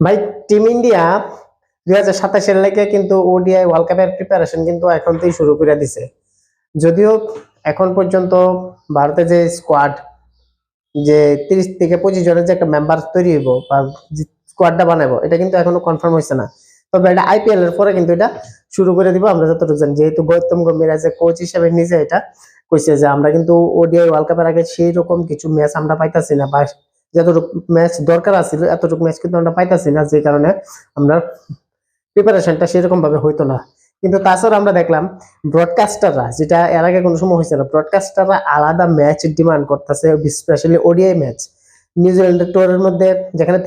ভাই, team India 2027-এর লেগে কিন্তু ওডিআই ওয়ার্ল্ড কাপের প্রিপারেশন কিন্তু এখন থেকেই শুরু করে দিছে। যদিও এখন পর্যন্ত ভারতের যে স্কোয়াড, যে 30 থেকে 25 জনের যে একটা মেম্বার তৈরি হইব বা স্কোয়াডটা বানাবো, এটা কিন্তু এখনো কনফার্ম হয়েছে না। তবে এটা আইপিএল এর পরে কিন্তু এটা শুরু করে দিব আমরা যতটুকু জানি, যেহেতু গৌতম গম্ভীর যে কোচ হিসেবে নিজে এটা কইছে যে আমরা কিন্তু ওডিআই ওয়ার্ল্ড কাপের আগে সেই রকম কিছু ম্যাচ আমরা পাইতাছি না, বা যতটুকু ম্যাচ দরকার আছিল এতটুকু ম্যাচ কিন্তু আমরা পাইতাছি না, যে কারণে আমরা প্রিপারেশনটা সেরকম ভাবে হইতো না। কিন্তু তাছাড়া আমরা দেখলাম ব্রডকাস্টাররা, যেটা এর আগে কোনো সময় হয়েছে না, ব্রডকাস্টাররা আলাদা ম্যাচ ডিমান্ড করতেছে, স্পেশালি ওডিআই ম্যাচ। নিউজিল্যান্ডের টোরের মধ্যে যেখানে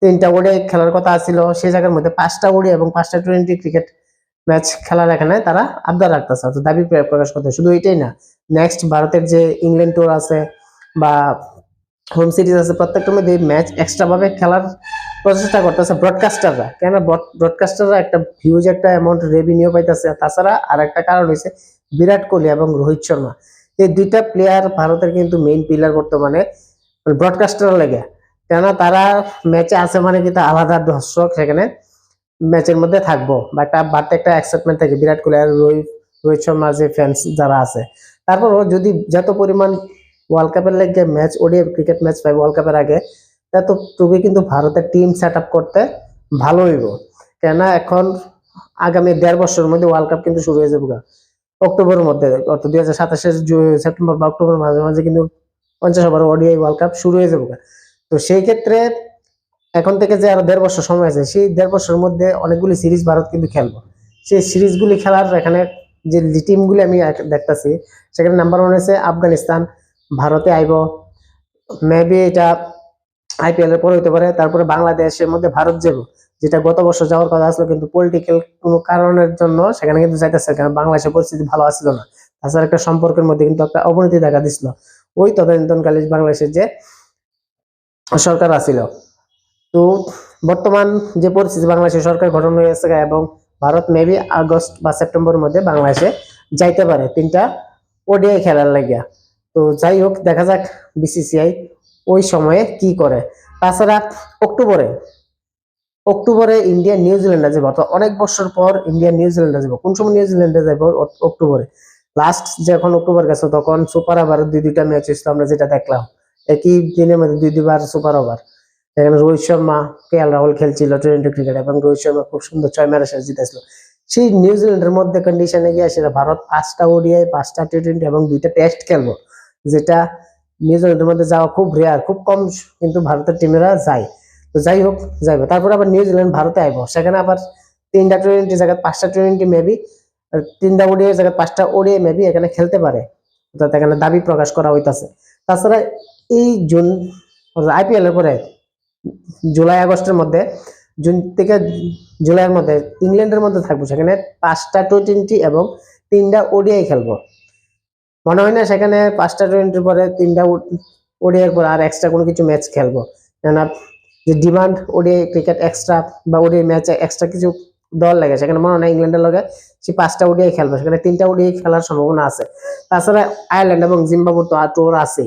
তিনটা ওডিআই খেলার কথা ছিল, সেই জায়গার মধ্যে 5টা ওডিআই এবং 5টা টোয়েন্টি ক্রিকেট ম্যাচ খেলার এখানে তারা আবদার রাখতেছে, অর্থাৎ দাবি প্রকাশ করতে। শুধু এটাই না, নেক্সট ভারতের যে ইংল্যান্ড ট্যুর আছে বা হোম সিরিজ আছে, প্রত্যেকটার মধ্যে ম্যাচ এক্সট্রা ভাবে খেলার প্রচেষ্টা করতেছে ব্রডকাস্টাররা। কেন ব্রডকাস্টাররা একটা হিউজ একটা অ্যামাউন্ট রেভিনিউ পাইতেছে। তাছাড়া আর একটা কারণ হয়েছে বিরাট কোহলি এবং রোহিত শর্মা, এই দুইটা প্লেয়ার ভারতের কিন্তু মেইন পিলার বর্তমানে ব্রডকাস্টার লেগে। কেননা তারা ম্যাচে আছে মানে কিন্তু আলাদা দর্শক সেখানে ম্যাচের মধ্যে থাকবো, বা একটা বাড়তে একটা এক্সাইটমেন্ট থাকে বিরাট কোহলি আর রোহিত শর্মা যে ফ্যান্স যারা আছে। তারপরও যদি যত পরিমাণ ওয়ার্ল্ড কাপের লেগে ম্যাচ, ওডিআই ক্রিকেট ম্যাচ পাই ওয়ার্ল্ড কাপের আগে, ততটুকু কিন্তু ভারতের টিম সেট আপ করতে ভালো হইব। কেননা এখন আগামী 1.5 বছরের মধ্যে ওয়ার্ল্ড কাপ কিন্তু শুরু হয়ে যাবে অক্টোবরের মধ্যে, অর্থাৎ 2027-এর সেপ্টেম্বর বা অক্টোবর মাঝে মাঝে কিন্তু 50 ওভার ওডিআই ওয়ার্ল্ড কাপ শুরু হয়ে যাবে। তো সেই ক্ষেত্রে এখন থেকে যে আরো 1.5 বছর সময় আছে, সেই 1.5 বছরের মধ্যে অনেকগুলি সিরিজ ভারত কিন্তু খেলবো। সেই সিরিজগুলি খেলার এখানে যে টিমগুলি আমি দেখতেছি, সেখানে নাম্বার 1 হচ্ছে আফগানিস্তান ভারতে আইব, মেবি এটা আইপিএল এর পরে হইতে পারে। তারপরে বাংলাদেশের মধ্যে ভারত যাবো, যেটা গত বছর যাওয়ার কথা আসলো, কিন্তু পলিটিক্যাল কোনো কারণের জন্য সেখানে কিন্তু যাইতেছে, কারণ বাংলাদেশের পরিস্থিতি ভালো আসছিল না। তাছাড়া একটা সম্পর্কের মধ্যে কিন্তু একটা অবনতি দেখা দিছিল ওই তদানীন্তনকালে বাংলাদেশের যে সরকার আছিল। তো বর্তমান যে পরিস্থিতি, বাংলাদেশের সরকার গঠন হয়ে গেছে এবং ভারত মেবি আগস্ট বা সেপ্টেম্বরের মধ্যে বাংলাদেশে যাইতে পারে 3টা ওডিআই খেলার লাগিয়া। তো যাই হোক, দেখা যাক বিসিসিআই ওই সময়ে কি করে। তাছাড়া অক্টোবরে অক্টোবরে ইন্ডিয়া নিউজিল্যান্ডে যাবো, অর্থাৎ অনেক বছর পর ইন্ডিয়া নিউজিল্যান্ডে যাবো। কোন সময় নিউজিল্যান্ডে যাবো? অক্টোবরে। লাস্ট যখন অক্টোবর গেছে তখন সুপার ওভার দুইটা ম্যাচ হয়েছিল, আমরা যেটা দেখলাম একই দিনের মধ্যে দুইবার সুপার ওভার। এখানে রোহিত শর্মা, কেএল রাহুল খেলছিল টোয়েন্টি ক্রিকেট, এবং রোহিত শর্মা খুব সুন্দর 6 মেরে শেষ জিতেছিল। সেই নিউজিল্যান্ডের মধ্যে কন্ডিশনে গিয়ে সেটা ভারত 5টা ওডিআই, 5টা টি20 এবং 2টা টেস্ট খেলবো, যেটা নিউজিল্যান্ডের মধ্যে যাওয়া খুব রেয়ার, খুব কম কিন্তু ভারতের টিমেরা যায়। তো যাই হোক, যাইবে। তারপর আবার নিউজিল্যান্ড ভারতে আইব, সেখানে আবার 3টা টি20 জায়গায় 5টা টি20 মেবি, 3টা ওডিআই জায়গায় 5টা ওডিআই মেবি এখানে খেলতে পারে, অর্থাৎ এখানে দাবি প্রকাশ করা হইতাছে। তাছাড়া এই জুন আইপিএল এর পরে জুলাই আগস্টের মধ্যে, জুন থেকে জুলাইয়ের মধ্যে ইংল্যান্ডের মধ্যে থাকবো, সেখানে 5টা টি20 এবং 3টা ওডিআই খেলবো। মনে হয় না সেখানে 5টা টি20 পরে 3টা ওডিআই পরে আর এক্সট্রা কোনো কিছু ম্যাচ খেলবো, কেননা যে ডিমান্ড ওডিআই ক্রিকেট এক্সট্রা বা ওডিআই ম্যাচে এক্সট্রা কিছু দল লাগে, সেখানে মনে হয় না ইংল্যান্ডের লগে সে 5টা ওডিআই খেলবে, সেখানে 3টা ওডিআই খেলার সম্ভাবনা আছে। তাছাড়া আয়ারল্যান্ড এবং জিম্বাবুর তো টোর আছে,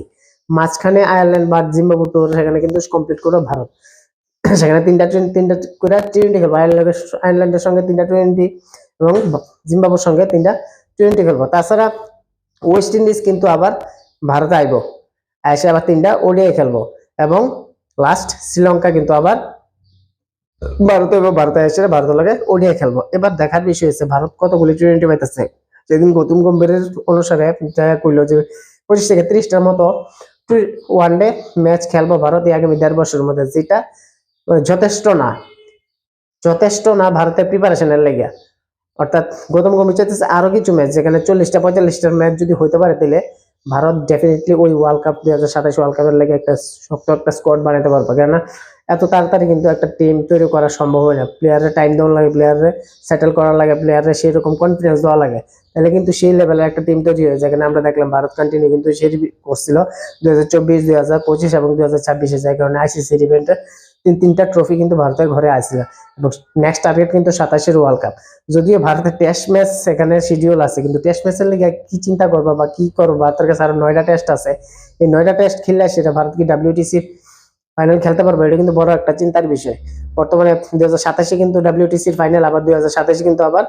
মাঝখানে আয়ারল্যান্ড বা জিম্বাবুর টোর সেখানে কিন্তু কমপ্লিট করবে ভারত। সেখানে তিনটা করে টি20 খেলবো, আয়ারল্যান্ডের সঙ্গে 3টা টি20 এবং জিম্বাবুর সঙ্গে 3টা টি20 খেলবো। তাছাড়া ওয়েস্ট ইন্ডিজ কিন্তু আবার ভারতে আইব, এসে আবার 3টা ওডিআই খেলবো, এবং লাস্ট শ্রীলঙ্কা কিন্তু আবার ভারতে এসে ভারতের লগে ওডিআই খেলবো। এবার দেখার বিষয় হচ্ছে ভারত কতগুলি টি20 পাইতেছে। সেদিন গৌতম গম্ভীরের অনুসারে যা কইলো যে 25 থেকে 30টার মতো ওয়ানডে ম্যাচ খেলবো ভারত এই আগামী 1.5 বছরের মধ্যে, যেটা যথেষ্ট না ভারতের প্রিপারেশনের লেগে। অর্থাৎ গৌতম গম্ভীর চাইতেছে আরো কিছু ম্যাচ, যেখানে 40টা 45টার ম্যাচ যদি হইতে পারে, তাহলে ভারত ডেফিনেটলি ওই ওয়ার্ল্ড কাপ 2027 ওয়ার্ল্ড কাপের লেগে একটা শক্ত একটা স্কোয়াড বানাতে পারবে। কেননা এত তাড়াতাড়ি কিন্তু একটা টিম তৈরি করা সম্ভব হয় না। প্লেয়ারের টাইম দেওয়া লাগে, প্লেয়ারে সেটেল করা লাগে, প্লেয়ারের সেই রকম কনফিডেন্স দেওয়া লাগে, তাহলে কিন্তু সেই লেভেলের একটা টিম তৈরি হয়। যেখানে আমরা দেখলাম ভারত কন্টিনিউ কিন্তু সেই করছিল 2024, 2025 এবং 2026-এ, যার কারণে আইসিসি ইভেন্টে তিনটা ট্রফি কিন্তু ভারতের ঘরে আসছিল। এবং নেক্সট টার্গেট কিন্তু 27-এর ওয়ার্ল্ড কাপ। যদিও ভারতের টেস্ট ম্যাচ সেখানে শিডিউল আছে, কিন্তু টেস্ট ম্যাচের লিগে কি চিন্তা করবা বা কি করবো, ভারতের কাছে আরো 9টা টেস্ট আছে। এই 9টা টেস্ট খেললে সেটা ভারত কি WTC ফাইনাল খেলতে পারবো, এটা কিন্তু বড় একটা চিন্তার বিষয়। বর্তমানে 2027 কিন্তু WTCর ফাইনাল, আবার 2027 কিন্তু আবার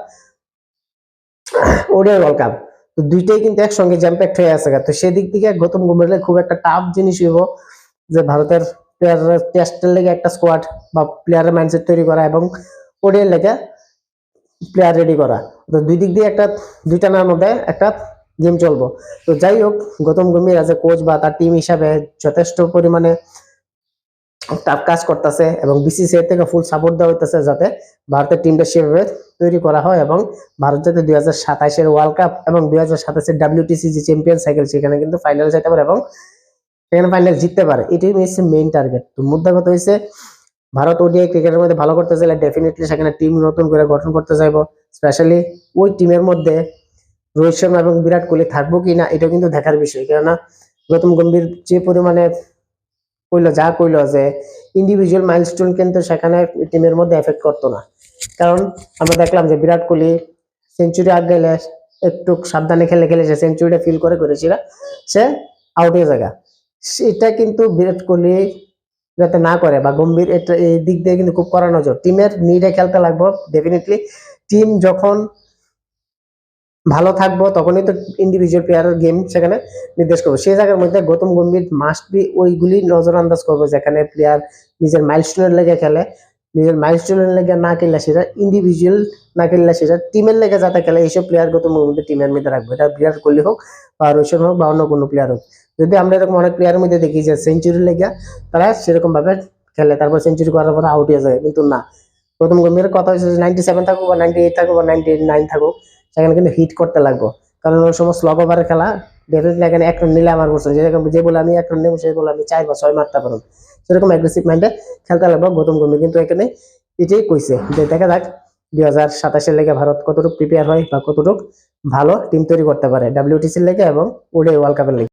ওডিআই ওয়ার্ল্ড কাপ, তো দুইটাই কিন্তু একসঙ্গে জ্যাম প্যাকড হয়ে আছে। তো সেদিক থেকে গৌতম গম্ভীরের খুব একটা টাফ জিনিস হইব যে ভারতের প্লেয়াররা টেস্টের লেগে একটা স্কোয়াড বা প্লেয়ারের মাইন্ডসেট তৈরি করা এবং ওডিআই লেগে প্লেয়ার রেডি করা। তো দুই দিক দিয়ে একটা দুইটানার মধ্যে একটা গেম চলবো। তো যাই হোক, Gautam Gambhir as a coach বা তার টিম হিসাবে যথেষ্ট পরিমাণে টাফ কাজ করতেছে এবং বিসিসিআই থেকে ফুল সাপোর্ট দেওয়া হইতেছে যাতে ভারতের টিমটা সেভাবে তৈরি করা হয় এবং ভারত যাতে 2027-এর ওয়ার্ল্ড কাপ এবং 2027-এর WTC যে চ্যাম্পিয়ন সাইকেল সেখানে কিন্তু ফাইনাল যেতে পারে এবং সেখানে ফাইনাল জিততে পারে, এটাই হচ্ছে মেইন টার্গেট। তো মুদ্রা কথা হয়েছে ভারত ওডিআই ক্রিকেটের মধ্যে ভালো করতে চাইলে ডেফিনেটলি সেখানে টিম নতুন করে গঠন করতে চাইবো। স্পেশালি ওই টিমের মধ্যে রোহিত শর্মা এবং বিরাট কোহলি থাকবো কিনা এটা কিন্তু দেখার বিষয়। কেননা গৌতম গম্ভীর যে পরিমাণে কইলো যে ইন্ডিভিজুয়াল মাইলস্টোন কিন্তু সেখানে টিমের মধ্যে এফেক্ট করতো না, কারণ আমরা দেখলাম যে বিরাট কোহলি সেঞ্চুরি আগ গেলে একটু সাবধানে খেলে সে সেঞ্চুরিটা ফিল করেছিল, সে আউট হয়ে জায়গা। সেটা কিন্তু বিরাট কোহলি যাতে না করে বা গম্ভীর এটা এই দিক দিয়ে কিন্তু খুব কড়া নজর, টিমের নিডে খেলতে লাগবো। ডেফিনেটলি টিম যখন ভালো থাকবো তখনই তো ইন্ডিভিজুয়াল প্লেয়ারের গেম সেখানে নির্দেশ করবো। সেই জায়গার মধ্যে গৌতম গম্ভীর মাস্ট বি ওইগুলি নজর আন্দাজ করবো যেখানে প্লেয়ার নিজের মাইলস্টোনের লেগে খেলে, নিজের মাইলস্টোনের লেগে না খেললে সেটা ইন্ডিভিজুয়াল, না খেললে সেটা টিমের লেগে যাতে খেলে, এইসব প্লেয়ার গৌতম গম্ভীর টিমের মধ্যে রাখবো। এটা বিরাট কোহলি হোক বা রোহিত শর্মা হোক বা অন্য কোনো প্লেয়ার হোক। যদি আমরা এরকম অনেক প্লেয়ারের মধ্যে দেখি যে সেঞ্চুরি লেগে তারা সেরকম ভাবে খেলে, তারপর সেঞ্চুরি করার পর আউট হয়ে যায়, কিন্তু না, গৌতম গম্ভীরের কথা হচ্ছে 97 থাকুক বা 98 থাকুক বা 99 থাকুক সেখানে কিন্তু হিট করতে লাগবো। কারণ ওই সময় স্লগ ওভারের খেলা, ডেফিনেটলি এখানে 1 রান নিলে আমার করছে, যেরকম যে বলে আমি 1 রান নেবো সেই বলে আমি 4 বা 6 মারতে পারবো, সেরকম অ্যাগ্রেসিভ মাইন্ডে খেলতে লাগবো গৌতম গম্ভীর। কিন্তু এখানে এটাই কইছে যে দেখা যাক 2027-এর লেগে ভারত কতটুকু প্রিপেয়ার হয় বা কতটুকু ভালো টিম তৈরি করতে পারে WTC-র লেগে এবং ওডিআই ওয়ার্ল্ড কাপের লেগে।